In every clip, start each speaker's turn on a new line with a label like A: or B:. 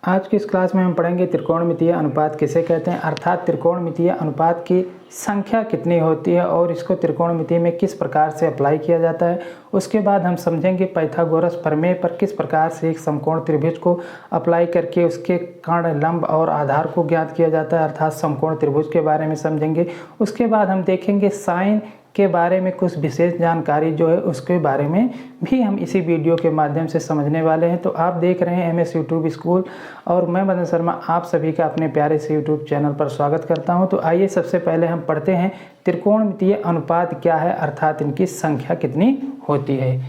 A: आज की इस क्लास में हम पढ़ेंगे त्रिकोणमितीय अनुपात किसे कहते हैं, अर्थात त्रिकोणमितीय अनुपात की संख्या कितनी होती है और इसको त्रिकोणमिति में किस प्रकार से अप्लाई किया जाता है। उसके बाद हम समझेंगे पाइथागोरस प्रमेय पर किस प्रकार से एक समकोण त्रिभुज को अप्लाई करके उसके कर्ण, लंब और आधार को ज्ञात किया जाता है, अर्थात समकोण त्रिभुज के बारे में समझेंगे। उसके बाद हम देखेंगे साइन के बारे में कुछ विशेष जानकारी जो है उसके बारे में भी हम इसी वीडियो के माध्यम से समझने वाले हैं। तो आप देख रहे हैं MS यूट्यूब स्कूल और मैं मदन शर्मा आप सभी का अपने प्यारे से यूट्यूब चैनल पर स्वागत करता हूं। तो आइए सबसे पहले हम पढ़ते हैं त्रिकोणमितीय अनुपात क्या है, अर्थात इनकी संख्या कितनी होती है।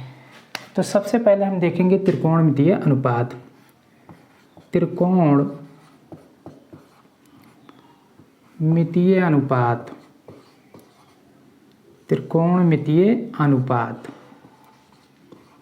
A: तो सबसे पहले हम देखेंगे त्रिकोणमितीय अनुपात। त्रिकोणमितीय अनुपात, त्रिकोणमितीय अनुपात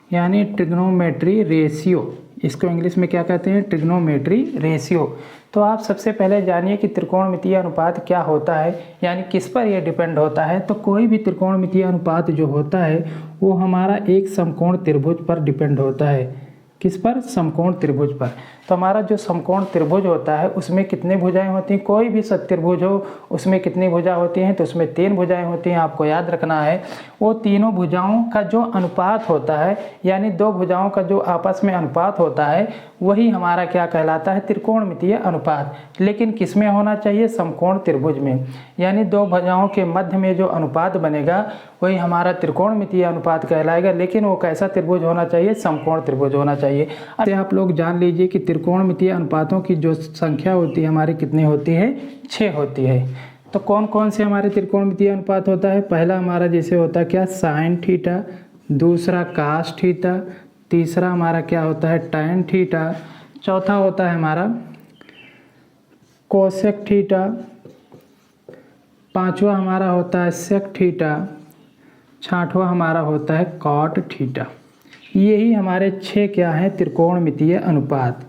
A: यानी ट्रिग्नोमेट्री रेशियो, इसको इंग्लिश में क्या कहते हैं, ट्रिग्नोमेट्री रेशियो। तो आप सबसे पहले जानिए कि त्रिकोणमितीय अनुपात क्या होता है, यानी किस पर यह डिपेंड होता है। तो कोई भी त्रिकोणमितीय अनुपात जो होता है वो हमारा एक समकोण त्रिभुज पर डिपेंड होता है। किस पर? समकोण त्रिभुज पर। तो हमारा जो समकोण त्रिभुज होता है उसमें कितनी भुजाएं होती हैं, कोई भी सत्त्रिभुज हो उसमें कितनी भुजा होती हैं, तो उसमें 3 भुजाएं होती हैं। आपको याद रखना है वो तीनों भुजाओं का जो अनुपात होता है, यानी 2 भुजाओं का जो आपस में अनुपात होता है वही हमारा क्या कहलाता है, त्रिकोणमितीय अनुपात। लेकिन किस में होना चाहिए? समकोण त्रिभुज में, यानी 2 भुजाओं के मध्य में जो अनुपात बनेगा वही हमारा त्रिकोणमितीय अनुपात कहलाएगा। लेकिन वो कैसा त्रिभुज होना चाहिए? समकोण त्रिभुज होना चाहिए। अब आप लोग जान लीजिए कि त्रिकोणमितीय अनुपातों की जो संख्या होती है हमारी कितनी होती है? 6 होती है। तो कौन कौन से हमारे त्रिकोणमितीय अनुपात होता है? पहला हमारा जैसे होता है क्या, साइन थीटा, दूसरा कास थीटा, तीसरा हमारा क्या होता है, टैन थीटा, चौथा होता है हमारा कोसेक थीटा, पांचवा हमारा होता है सेक थीटा, छठवां हमारा होता है कॉट थीटा। यही हमारे 6 क्या हैं, त्रिकोणमितीय अनुपात।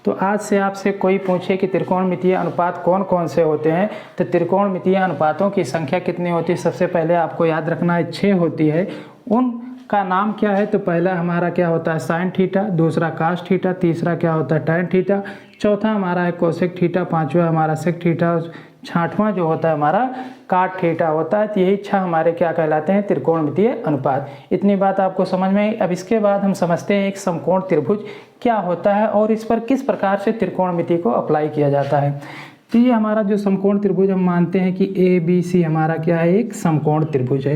A: तो आज से आपसे कोई पूछे कि त्रिकोणमितीय अनुपात कौन कौन से होते हैं, तो त्रिकोणमितीय अनुपातों की संख्या कितनी होती है, सबसे पहले आपको याद रखना है 6 होती है। उनका नाम क्या है? तो पहला हमारा क्या होता है, साइन थीटा, दूसरा कास थीटा, तीसरा क्या होता है, टैन थीटा, चौथा हमारा है कोसेक थीटा, पांचवा हमारा सेक थीटा, छठवां जो होता है हमारा काट थीटा होता है। तो यही 6 हमारे क्या कहलाते हैं, त्रिकोणमितीय अनुपात। इतनी बात आपको समझ में आई। अब इसके बाद हम समझते हैं एक समकोण त्रिभुज क्या होता है और इस पर किस प्रकार से त्रिकोणमिति को अप्लाई किया जाता है। तो ये हमारा जो समकोण त्रिभुज हम मानते हैं कि ABC हमारा क्या है, एक समकोण त्रिभुज है।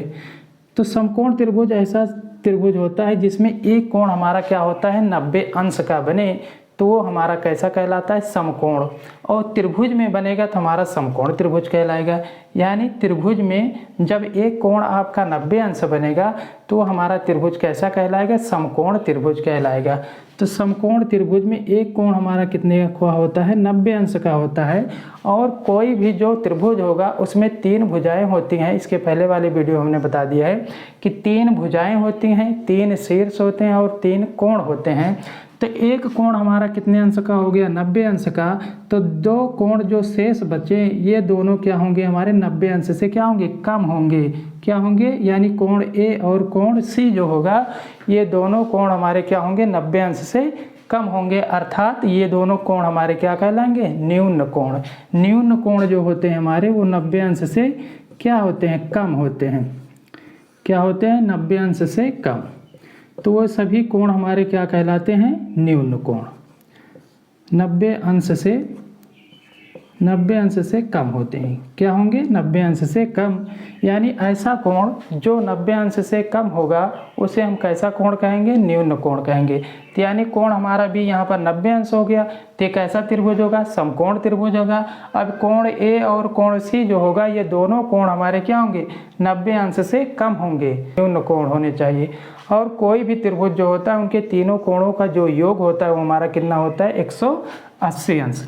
A: तो समकोण त्रिभुज ऐसा त्रिभुज होता है जिसमें एक कोण हमारा क्या होता है, 90 अंश का बने, तो वो हमारा कैसा कहलाता है, समकोण। और त्रिभुज में बनेगा तो हमारा समकोण त्रिभुज कहलाएगा। यानी त्रिभुज में जब एक कोण आपका 90 अंश बनेगा तो हमारा त्रिभुज कैसा कहलाएगा, समकोण त्रिभुज कहलाएगा। तो समकोण त्रिभुज में एक कोण हमारा कितने का होता है, 90 अंश का होता है। और कोई भी जो त्रिभुज होगा उसमें 3 भुजाएं होती हैं। इसके पहले वाले वीडियो हमने बता दिया है कि 3 भुजाएं होती हैं, 3 शीर्ष होते हैं और 3 कोण होते हैं। तो एक कोण हमारा कितने अंश का हो गया, 90 अंश का। तो 2 कोण जो शेष बचे ये दोनों क्या होंगे, हमारे 90 अंश से क्या होंगे, कम होंगे। क्या होंगे? यानी कोण A और कोण C जो होगा ये दोनों कोण हमारे क्या होंगे, 90 अंश से कम होंगे। अर्थात ये दोनों कोण हमारे क्या कहलाएंगे, न्यून कोण। न्यून कोण जो होते हैं हमारे वो 90 अंश से क्या होते हैं, कम होते हैं। क्या होते हैं, 90 अंश से कम। तो वो सभी कोण हमारे क्या कहलाते हैं, न्यून कोण। 90 अंश से कम होते हैं। क्या होंगे, 90 अंश से कम। यानी ऐसा कोण जो 90 अंश से कम होगा उसे हम कैसा कोण कहेंगे, न्यून कोण कहेंगे। तो यानी कोण हमारा भी यहाँ पर 90 अंश हो गया तो ये कैसा त्रिभुज होगा, समकोण त्रिभुज होगा। अब कोण A और कोण C जो होगा ये दोनों कोण हमारे क्या होंगे, 90 अंश से कम होंगे, न्यून कोण होने चाहिए। और कोई भी त्रिभुज जो होता है उनके तीनों कोणों का जो योग होता है वो हमारा कितना होता है, 180 अंश।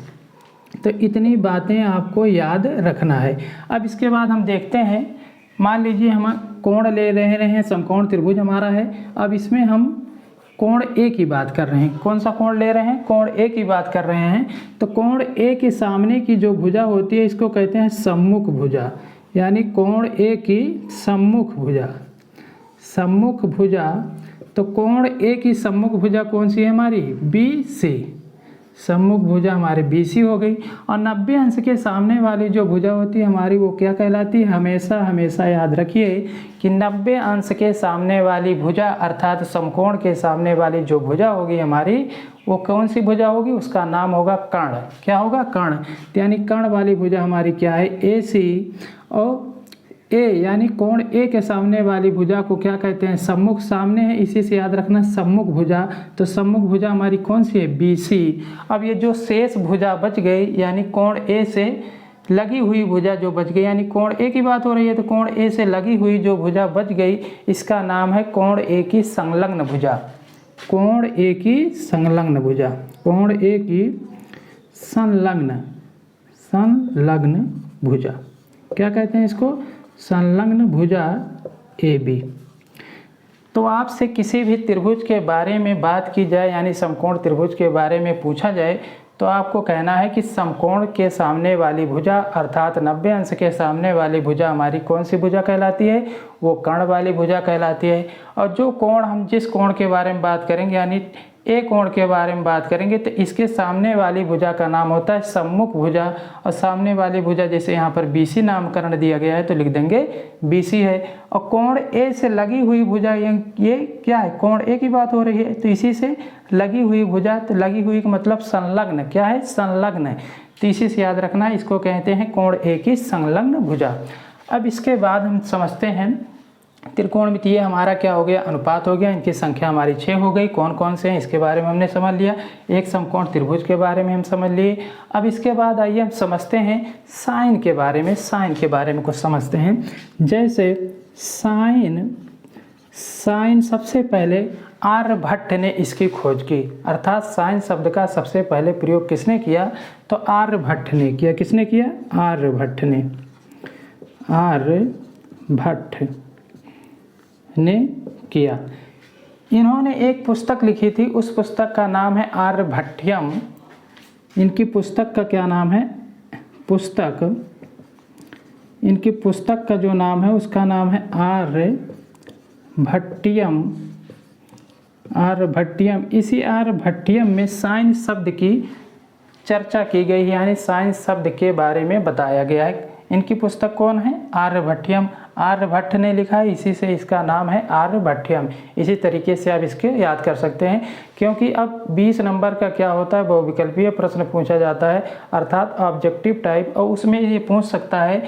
A: तो इतनी बातें आपको याद रखना है। अब इसके बाद हम देखते हैं, मान लीजिए हम कोण ले रहे हैं, समकोण त्रिभुज हमारा है। अब इसमें हम कोण A की बात कर रहे हैं। कौन सा कोण ले रहे हैं, कोण A की बात कर रहे हैं। तो कोण A के सामने की जो भुजा होती है इसको कहते हैं सम्मुख भुजा, यानी कोण A की सम्मुख भुजा। सम्मुख भुजा, तो कोण A की सम्मुख भुजा कौन सी है हमारी, BC। सम्मुख भुजा हमारी BC हो गई। और 90 अंश के सामने वाली जो भुजा होती है हमारी वो क्या कहलाती है? हमेशा हमेशा याद रखिए कि 90 अंश के सामने वाली भुजा अर्थात समकोण के सामने वाली जो भुजा होगी हमारी वो कौन सी भुजा होगी? उसका नाम होगा कर्ण। क्या होगा? कर्ण। यानी कर्ण वाली भुजा हमारी क्या है? AC। और ए यानी कोण ए के सामने वाली भुजा को क्या कहते हैं? सम्मुख। सामने है इसी से याद रखना सम्मुख भुजा। तो सम्मुख भुजा हमारी कौन सी है? BC। अब ये जो शेष भुजा बच गई यानी कोण ए से लगी हुई भुजा जो बच गई, यानी कोण ए की बात हो रही है तो कोण ए से लगी हुई जो भुजा बच गई इसका नाम है कोण ए की संलग्न भुजा। कोण ए की संलग्न भुजा। कोण ए की संलग्न भुजा क्या कहते हैं इसको? संलग्न भुजा AB। तो आपसे किसी भी त्रिभुज के बारे में बात की जाए यानी समकोण त्रिभुज के बारे में पूछा जाए तो आपको कहना है कि समकोण के सामने वाली भुजा अर्थात 90 अंश के सामने वाली भुजा हमारी कौन सी भुजा कहलाती है? वो कर्ण वाली भुजा कहलाती है। और जो कोण हम जिस कोण के बारे में बात करेंगे यानी ए कोण के बारे में बात करेंगे तो इसके सामने वाली भुजा का नाम होता है सम्मुख भुजा। और सामने वाली भुजा जैसे यहाँ पर BC नामकरण दिया गया है तो लिख देंगे BC है। और कोण ए से लगी हुई भुजा ये क्या है? कोण ए की बात हो रही है तो इसी से लगी हुई भुजा। तो लगी हुई का मतलब संलग्न। क्या है? संलग्न। तो इसी से याद रखना है, इसको कहते हैं कोण ए की संलग्न भुजा। अब इसके बाद हम समझते हैं त्रिकोणमितीय हमारा क्या हो गया? अनुपात हो गया। इनकी संख्या हमारी 6 हो गई। कौन कौन से हैं इसके बारे में हमने समझ लिया। एक समकोण त्रिभुज के बारे में हम समझ लिए। अब इसके बाद आइए हम समझते हैं साइन के बारे में। साइन के बारे में कुछ समझते हैं। जैसे साइन सबसे पहले आर्यभट्ट ने इसकी खोज की। अर्थात साइन शब्द का सबसे पहले प्रयोग किसने किया? तो आर्यभट्ट ने किया। किसने किया? आर्यभट्ट ने किया। इन्होंने एक पुस्तक लिखी थी, उस पुस्तक का नाम है आर्यभट्टयम। इनकी पुस्तक का क्या नाम है? इनकी पुस्तक का जो नाम है उसका नाम है आर्यभट्टयम। इसी आर्यभट्टयम में साइन शब्द की चर्चा की गई यानी साइन शब्द के बारे में बताया गया है। इनकी पुस्तक कौन है? आर्यभट्टयम। आर्यभट्ट ने लिखा है, इसी से इसका नाम है आर्यभट्टयम। इसी तरीके से आप इसके याद कर सकते हैं क्योंकि अब 20 नंबर का क्या होता है? बहुविकल्पीय प्रश्न पूछा जाता है अर्थात ऑब्जेक्टिव टाइप। और उसमें ये पूछ सकता है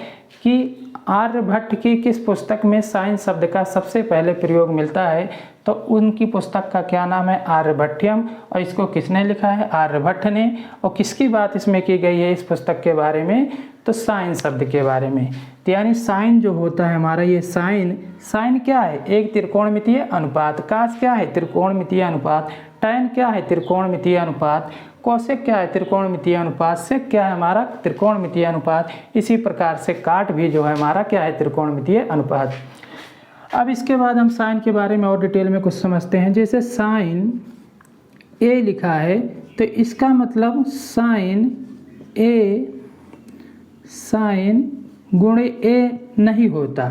A: कि आर्यभट्ट की किस पुस्तक में साइन शब्द का सबसे पहले प्रयोग मिलता है। तो उनकी पुस्तक का क्या नाम है? आर्यभट्टयम। और इसको किसने लिखा है? आर्यभट्ट ने। और किसकी बात इसमें की गई है इस पुस्तक के बारे में? तो साइन शब्द के बारे में। तो यानी साइन जो होता है हमारा ये साइन क्या है? एक त्रिकोणमितीय अनुपात। कास क्या है? त्रिकोणमितीय अनुपात। टैन क्या है? त्रिकोणमितीय अनुपात। कोसेक क्या है? त्रिकोणमितीय अनुपात। सेक क्या है हमारा? त्रिकोणमितीय अनुपात। इसी प्रकार से काट भी जो है हमारा क्या है? त्रिकोणमितीय अनुपात। अब इसके बाद हम साइन के बारे में और डिटेल में कुछ समझते हैं। जैसे साइन ए लिखा है तो इसका मतलब साइन गुणे ए नहीं होता।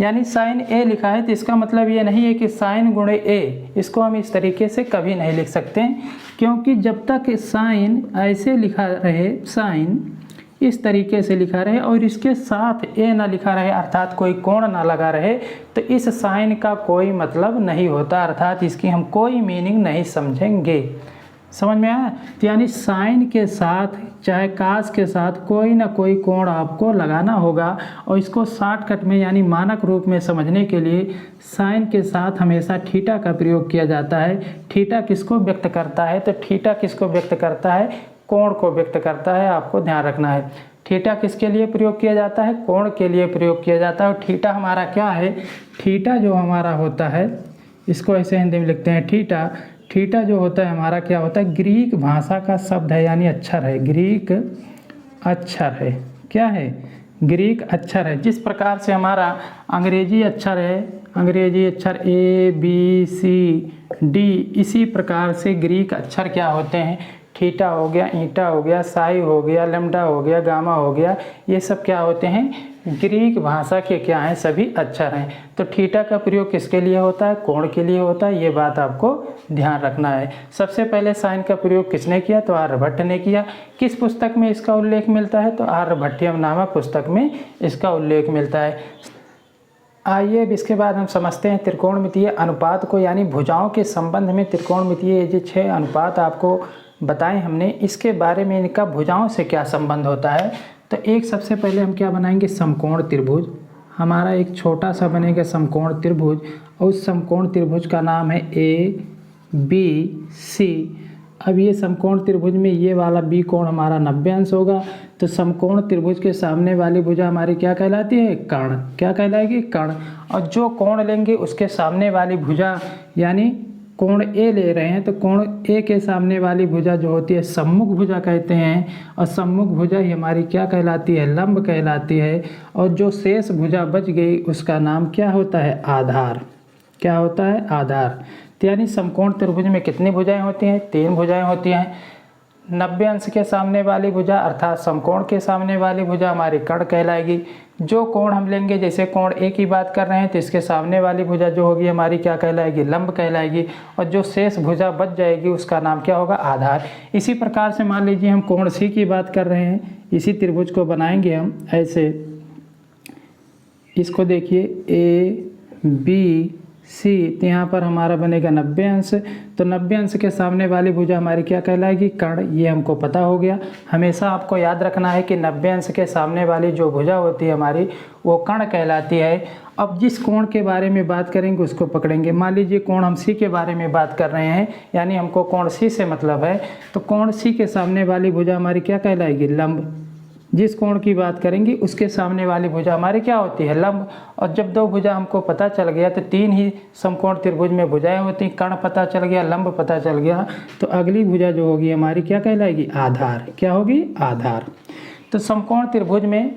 A: यानी साइन ए लिखा है तो इसका मतलब ये नहीं है कि साइन गुणे ए। इसको हम इस तरीके से कभी नहीं लिख सकते क्योंकि जब तक साइन ऐसे लिखा रहे, साइन इस तरीके से लिखा रहे और इसके साथ ए ना लिखा रहे अर्थात कोई कोण ना लगा रहे तो इस साइन का कोई मतलब नहीं होता अर्थात इसकी हम कोई मीनिंग नहीं समझेंगे। समझ में आया? तो यानी साइन के साथ चाहे कास के साथ कोई ना कोई कोण आपको लगाना होगा। और इसको शॉर्टकट में यानी मानक रूप में समझने के लिए साइन के साथ हमेशा थीटा का प्रयोग किया जाता है। थीटा किसको व्यक्त करता है? तो थीटा किसको व्यक्त करता है? कोण को व्यक्त करता है। आपको ध्यान रखना है थीटा किसके लिए प्रयोग किया जाता है? कोण के लिए प्रयोग किया जाता है। और थीटा हमारा क्या है? थीटा जो हमारा होता है इसको ऐसे हिंदी में लिखते हैं थीटा। थीटा जो होता है हमारा क्या होता है? ग्रीक भाषा का शब्द है यानी अक्षर है। ग्रीक अक्षर है। क्या है? ग्रीक अक्षर है। जिस प्रकार से हमारा अंग्रेजी अक्षर है, अंग्रेजी अक्षर A B C D, इसी प्रकार से ग्रीक अक्षर क्या होते हैं? थीटा हो गया, ईटा हो गया, साई हो गया, लैम्डा हो गया, गामा हो गया, ये सब क्या होते हैं, ग्रीक भाषा के क्या हैं, सभी अक्षर हैं। तो थीटा का प्रयोग किसके लिए होता है, कोण के लिए होता है, ये बात आपको ध्यान रखना है। सबसे पहले साइन का प्रयोग किसने किया, तो आर्यभट्ट ने किया। किस पुस्तक में इसका उल्लेख मिलता है, तो आर्यभट्टियम नामक पुस्तक में इसका उल्लेख मिलता है। आइए अब इसके बाद हम समझते हैं त्रिकोणमितीय अनुपात को, यानी भुजाओं के संबंध में त्रिकोणमितीय जो 6 अनुपात आपको बताएं हमने, इसके बारे में इनका भुजाओं से क्या संबंध होता है। तो एक सबसे पहले हम क्या बनाएंगे, समकोण त्रिभुज। हमारा एक छोटा सा बनेगा समकोण त्रिभुज, और उस समकोण त्रिभुज का नाम है ABC। अब ये समकोण त्रिभुज में ये वाला बी कोण हमारा 90 अंश होगा। तो समकोण त्रिभुज के सामने वाली भुजा हमारी क्या कहलाती है, कर्ण। क्या कहलाएगी, कर्ण। और जो कोण लेंगे उसके सामने वाली भुजा, यानी कोण ए ले रहे हैं तो कोण ए के सामने वाली भुजा जो होती है सम्मुख भुजा कहते हैं। और सम्मुख भुजा ही हमारी क्या कहलाती है, लंब कहलाती है। और जो शेष भुजा बच गई उसका नाम क्या होता है, आधार। क्या होता है, आधार। तो यानी समकोण त्रिभुज में कितनी भुजाएं होती हैं, 3 भुजाएं होती हैं। 90 अंश के सामने वाली भुजा अर्थात समकोण के सामने वाली भुजा हमारी कर्ण कहलाएगी। जो कोण हम लेंगे, जैसे कोण ए की बात कर रहे हैं, तो इसके सामने वाली भुजा जो होगी हमारी क्या कहलाएगी, लंब कहलाएगी। और जो शेष भुजा बच जाएगी उसका नाम क्या होगा, आधार। इसी प्रकार से मान लीजिए हम कोण सी की बात कर रहे हैं, इसी त्रिभुज को बनाएंगे हम ऐसे। इसको देखिए ABC, तो यहाँ पर हमारा बनेगा 90 अंश। तो 90 अंश के सामने वाली भुजा हमारी क्या कहलाएगी, कर्ण। ये हमको पता हो गया। हमेशा आपको याद रखना है कि 90 अंश के सामने वाली जो भुजा होती है हमारी, वो कर्ण कहलाती है। अब जिस कोण के बारे में बात करेंगे उसको पकड़ेंगे। मान लीजिए कोण हम सी के बारे में बात कर रहे हैं, यानी हमको कोण सी से मतलब है। तो कोण सी के सामने वाली भुजा हमारी क्या कहलाएगी, लंब। जिस कोण की बात करेंगे उसके सामने वाली भुजा हमारी क्या होती है, लंब। और जब 2 भुजा हमको पता चल गया, तो 3 ही समकोण त्रिभुज में भुजाएं होती हैं। कर्ण पता चल गया, लंब पता चल गया, तो अगली भुजा जो होगी हमारी क्या कहलाएगी, आधार। क्या होगी, आधार। तो समकोण त्रिभुज में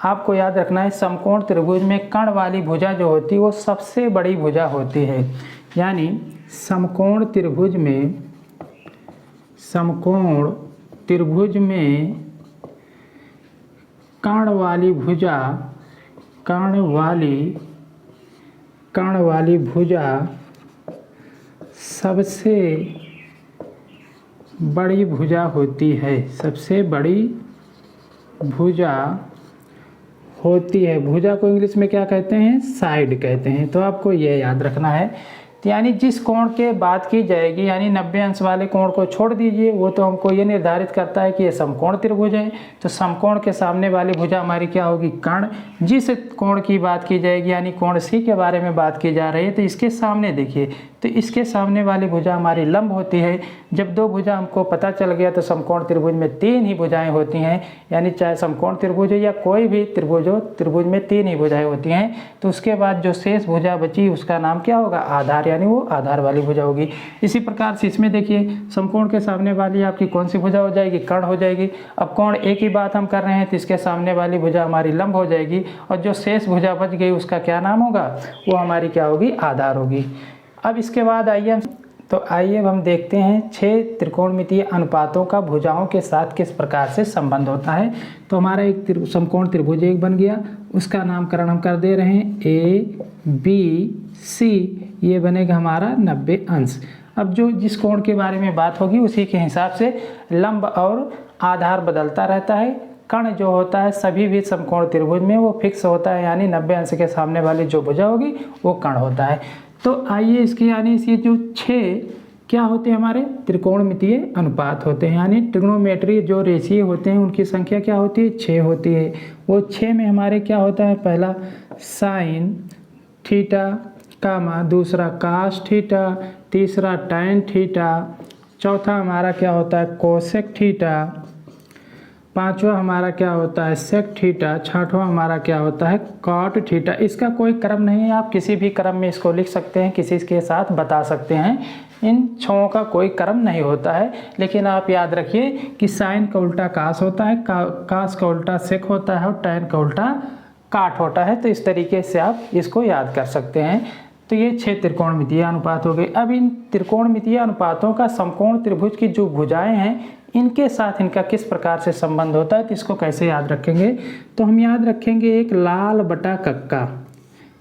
A: आपको याद रखना है, समकोण त्रिभुज में कर्ण वाली भुजा जो होती है वो सबसे बड़ी भुजा होती है। यानी समकोण त्रिभुज में कर्ण वाली भुजा सबसे बड़ी भुजा होती है। सबसे बड़ी भुजा होती है। भुजा को इंग्लिश में क्या कहते हैं, साइड कहते हैं। तो आपको ये याद रखना है। तो यानी जिस कोण के बात की जाएगी, यानी 90 अंश वाले कोण को छोड़ दीजिए, वो तो हमको ये निर्धारित करता है कि ये समकोण त्रिभुज है। तो समकोण के सामने वाली भुजा हमारी क्या होगी, कर्ण। जिस कोण की बात की जाएगी, यानी कोण सी के बारे में बात की जा रही है, तो इसके सामने देखिए, तो इसके सामने वाली भुजा हमारी लंब होती है। जब 2 भुजा हमको पता चल गया, तो समकोण त्रिभुज में 3 ही भुजाएं होती हैं। यानी चाहे समकोण त्रिभुज हो या कोई भी त्रिभुज हो, त्रिभुज में 3 ही भुजाएं होती हैं। तो उसके बाद जो शेष भुजा बची उसका नाम क्या होगा, आधार, यानी वो आधार वाली भुजा होगी। इसी प्रकार से इसमें देखिए, समकोण के सामने वाली आपकी कौन सी भुजा हो जाएगी, कर्ण हो जाएगी। अब कोण ए की बात हम कर रहे हैं, तो इसके सामने वाली भुजा हमारी लंब हो जाएगी। और जो शेष भुजा बच गई उसका क्या नाम होगा, वो हमारी क्या होगी, आधार होगी। अब इसके बाद आइए हम देखते हैं 6 त्रिकोणमितीय अनुपातों का भुजाओं के साथ किस प्रकार से संबंध होता है। तो हमारा एक समकोण त्रिभुज एक बन गया, उसका नामकरण हम कर दे रहे हैं ABC। ये बनेगा हमारा 90 अंश। अब जो जिस कोण के बारे में बात होगी उसी के हिसाब से लंब और आधार बदलता रहता है। कर्ण जो होता है सभी भी समकोण त्रिभुज में वो फिक्स होता है, यानी 90 अंश के सामने वाली जो भुजा होगी वो कर्ण होता है। तो आइए इसकी, यानी इसकी जो 6 क्या होते हैं, हमारे त्रिकोणमितीय अनुपात होते हैं। यानी ट्रिग्नोमेट्री जो रेशियो होते हैं उनकी संख्या क्या होती है, 6 होती है। वो 6 में हमारे क्या होता है, पहला साइन थीटा कामा, दूसरा कास थीटा, तीसरा टैन थीटा, चौथा हमारा क्या होता है कोसेक थीटा, पांचवा हमारा क्या होता है सेक थीटा, छठवां हमारा क्या होता है कॉट थीटा। इसका कोई क्रम नहीं है, आप किसी भी क्रम में इसको लिख सकते हैं, किसी के साथ बता सकते हैं। इन 6 का कोई क्रम नहीं होता है। लेकिन आप याद रखिए कि साइन का उल्टा कास होता है, कास का उल्टा सेक होता है और टैन का उल्टा काट होता है। तो इस तरीके से आप इसको याद कर सकते हैं। तो ये 6 त्रिकोणमितीय अनुपात हो गए। अब इन त्रिकोणमितीय अनुपातों का समकोण त्रिभुज की जो भुजाएं हैं इनके साथ इनका किस प्रकार से संबंध होता है, तो इसको कैसे याद रखेंगे, तो हम याद रखेंगे एक लाल बटा कक्का।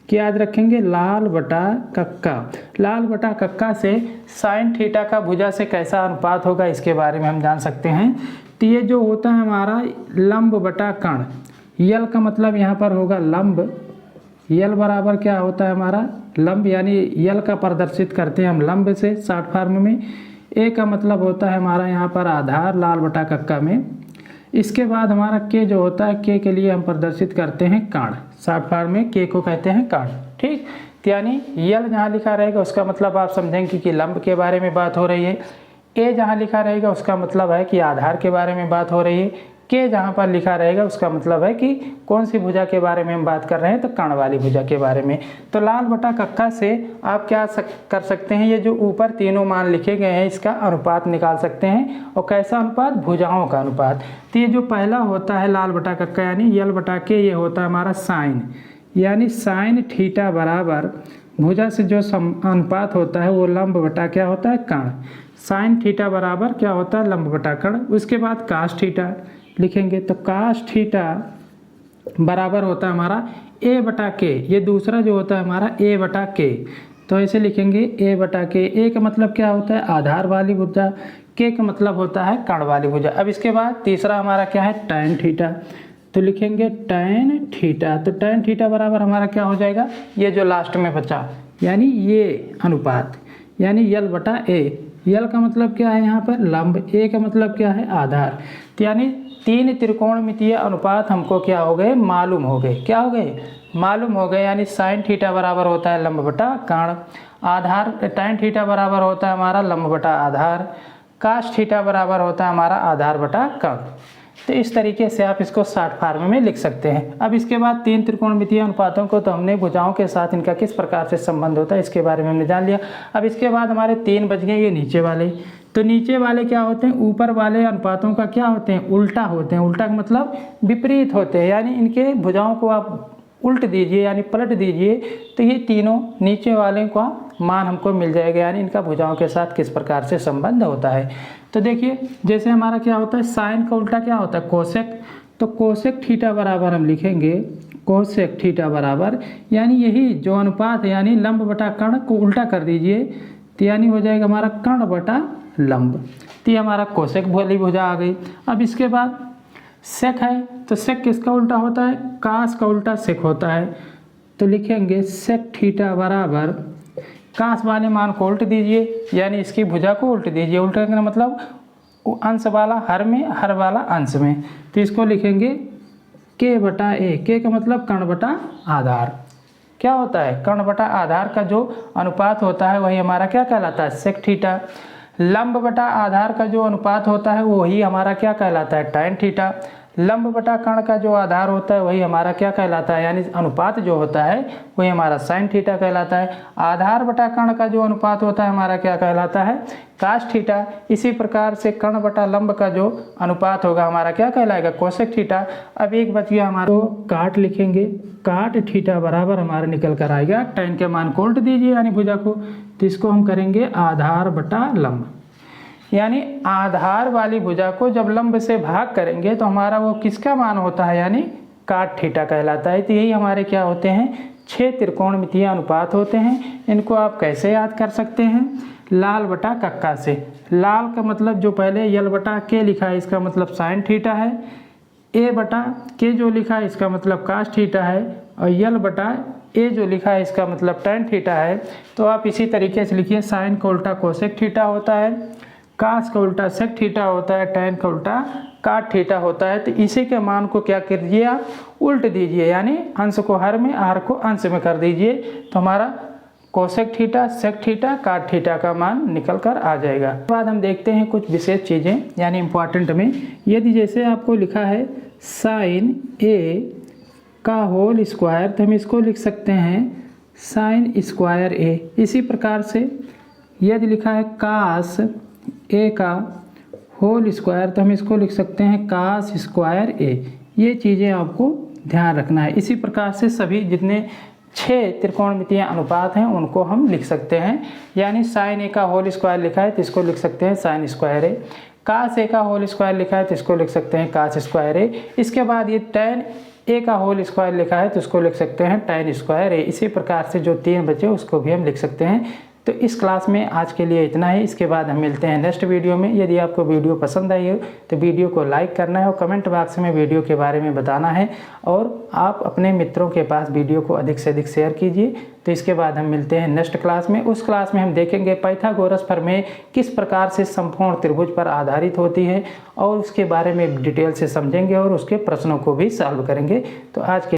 A: क्या याद रखेंगे, लाल बटा कक्का। लाल बटा कक्का से साइन थीटा का भुजा से कैसा अनुपात होगा इसके बारे में हम जान सकते हैं। तो ये जो होता है हमारा लंब बटा कर्ण, यल का मतलब यहाँ पर होगा लंब, यल बराबर क्या होता है हमारा लंब, यानी यल का प्रदर्शित करते हैं हम लंब से शॉर्ट फॉर्म में। ए का मतलब होता है हमारा यहाँ पर आधार लाल बटा कक्का में। इसके बाद हमारा के जो होता है, के के लिए हम प्रदर्शित करते हैं कर्ण, शॉर्ट फॉर्म में के को कहते हैं कर्ण। ठीक, यानी यल जहाँ लिखा रहेगा उसका मतलब आप समझेंगे कि लंब के बारे में बात हो रही है। ए जहाँ लिखा रहेगा उसका मतलब है कि आधार के बारे में बात हो रही है। के जहाँ पर लिखा रहेगा उसका मतलब है कि कौन सी भुजा के बारे में हम बात कर रहे हैं, तो कर्ण वाली भुजा के बारे में। तो लाल बटा कक्का से आप क्या कर सकते हैं, ये जो ऊपर तीनों मान लिखे गए हैं इसका अनुपात निकाल सकते हैं। और कैसा अनुपात, भुजाओं का अनुपात। तो ये जो पहला होता है लाल बटा कक्का यानी यल बटा के, ये होता है हमारा साइन, यानी साइन थीटा बराबर भुजा से जो अनुपात होता है वो लंब बटा क्या होता है कर्ण। साइन थीटा बराबर क्या होता है लंब बटा कर्ण। उसके बाद कास थीटा लिखेंगे, तो कास थीटा बराबर होता है हमारा ए बटा के, ये दूसरा जो होता है हमारा ए बटा के। तो ऐसे लिखेंगे ए बटा के। ए का मतलब क्या होता है आधार वाली भुजा, के का मतलब होता है कर्ण वाली भुजा। अब इसके बाद तीसरा हमारा क्या है टैन थीटा, तो लिखेंगे टैन थीटा। तो टैन थीटा बराबर हमारा क्या हो जाएगा, ये जो लास्ट में बचा यानी ये अनुपात, यानी यल बटा ए। यल का मतलब क्या है यहाँ पर लंब, ए का मतलब क्या है आधार। तो यानी तीन त्रिकोणमितीय अनुपात हमको क्या हो गए, मालूम हो गए। क्या हो गए, मालूम हो गए। यानी साइन थीटा बराबर होता है लंब बटा कर्ण, आधार टैन थीटा बराबर होता है हमारा लंब बटा आधार, कास थीटा बराबर होता है हमारा आधार बटा कर्ण। तो इस तरीके से आप इसको शॉर्ट फॉर्म में लिख सकते हैं। अब इसके बाद तीन त्रिकोणमितीय अनुपातों को तो हमने भुजाओं के साथ इनका किस प्रकार से संबंध होता है इसके बारे में हमने जान लिया। अब इसके बाद हमारे तीन बच गए ये नीचे वाले। तो नीचे वाले क्या होते हैं, ऊपर वाले अनुपातों का क्या होते हैं, उल्टा होते हैं। उल्टा का मतलब विपरीत होते हैं, यानी इनके भुजाओं को आप उल्ट दीजिए यानी पलट दीजिए, तो ये तीनों नीचे वाले का मान हमको मिल जाएगा, यानी इनका भुजाओं के साथ किस प्रकार से संबंध होता है। तो देखिए जैसे हमारा क्या होता है साइन का उल्टा क्या होता है कोसेक, तो कोसेक थीटा बराबर हम लिखेंगे कोसेक थीटा बराबर, यानी यही जो अनुपात है यानी लंब बटा कर्ण को उल्टा कर दीजिए, तो यानी हो जाएगा हमारा कर्ण बटा लंब। तो ये हमारा कोसेक वाली भुजा आ गई। अब इसके बाद सेक है, तो सेक किसका उल्टा होता है, कास का उल्टा सेक होता है। तो लिखेंगे सेक थीटा बराबर कास वाले मान को उल्ट दीजिए, यानी इसकी भुजा को उल्ट दीजिए। उल्टा का मतलब अंश वाला हर में, हर वाला अंश में। तो इसको लिखेंगे के बटा ए, के का मतलब कर्ण बटा आधार। क्या होता है, कर्ण बटा आधार का जो अनुपात होता है वही हमारा क्या कहलाता है, सेक थीटा। लंब बटा आधार का जो अनुपात होता है वही हमारा क्या कहलाता है, टैन थीटा। लंब बटा कर्ण का जो आधार होता है वही हमारा क्या कहलाता है, यानी अनुपात जो होता है वही हमारा साइन थीटा कहलाता है। आधार बटा कर्ण का जो अनुपात होता है हमारा क्या कहलाता है, कास थीटा। इसी प्रकार से कर्ण बटा लंब का जो अनुपात होगा हमारा क्या कहलाएगा, कोसेक थीटा। अब एक बच गया हमारा, तो काट लिखेंगे, काट थीटा बराबर हमारा निकल कर आएगा टैन के मान को उल्ट दीजिए यानी भुजा को, तो इसको हम करेंगे आधार बटा लंब। यानी आधार वाली भुजा को जब लंब से भाग करेंगे तो हमारा वो किसका मान होता है, यानी काट थीटा कहलाता है। तो यही हमारे क्या होते हैं, 6 त्रिकोणमितीय अनुपात होते हैं। इनको आप कैसे याद कर सकते हैं, लाल बटा कक्का से। लाल का मतलब जो पहले यल बटा के लिखा है इसका मतलब साइन थीटा है, ए बटा के जो लिखा है इसका मतलब कास थीटा है, और यल बटा ए जो लिखा है इसका मतलब टैन थीटा है। तो आप इसी तरीके से लिखिए, साइन का उल्टा कोसेक थीटा होता है, कास का उल्टा सेक थीटा होता है, टैन का उल्टा काट थीटा होता है। तो इसी के मान को क्या कर दीजिए आप, उल्ट दीजिए, यानी अंश को हर में, आर को अंश में कर दीजिए। तो हमारा कोसेक थीटा, सेक थीटा, काट थीटा का मान निकल कर आ जाएगा। उसके बाद हम देखते हैं कुछ विशेष चीज़ें यानी इम्पॉर्टेंट में। यदि जैसे आपको लिखा है साइन ए का होल स्क्वायर, तो हम इसको लिख सकते हैं साइन स्क्वायर ए। इसी प्रकार से यदि लिखा है कास ए का होल स्क्वायर, तो हम इसको लिख सकते हैं कास स्क्वायर ए। ये चीज़ें आपको ध्यान रखना है। इसी प्रकार से सभी जितने 6 त्रिकोणमितीय अनुपात हैं उनको हम लिख सकते हैं। यानी साइन ए का होल स्क्वायर लिखा है तो इसको लिख सकते हैं साइन स्क्वायर ए। कास ए का होल स्क्वायर लिखा है तो इसको लिख सकते हैं कास स्क्वायर ए। इसके बाद ये tan ए का होल स्क्वायर लिखा है तो इसको लिख सकते हैं tan स्क्वायर ए। इसी प्रकार से जो 3 बचे उसको भी हम लिख सकते हैं। तो इस क्लास में आज के लिए इतना ही। इसके बाद हम मिलते हैं नेक्स्ट वीडियो में। यदि आपको वीडियो पसंद आई हो तो वीडियो को लाइक करना है और कमेंट बॉक्स में वीडियो के बारे में बताना है, और आप अपने मित्रों के पास वीडियो को अधिक से अधिक शेयर कीजिए। तो इसके बाद हम मिलते हैं नेक्स्ट क्लास में। उस क्लास में हम देखेंगे पाइथागोरस प्रमेय किस प्रकार से समकोण त्रिभुज पर आधारित होती है, और उसके बारे में डिटेल से समझेंगे और उसके प्रश्नों को भी सॉल्व करेंगे। तो आज के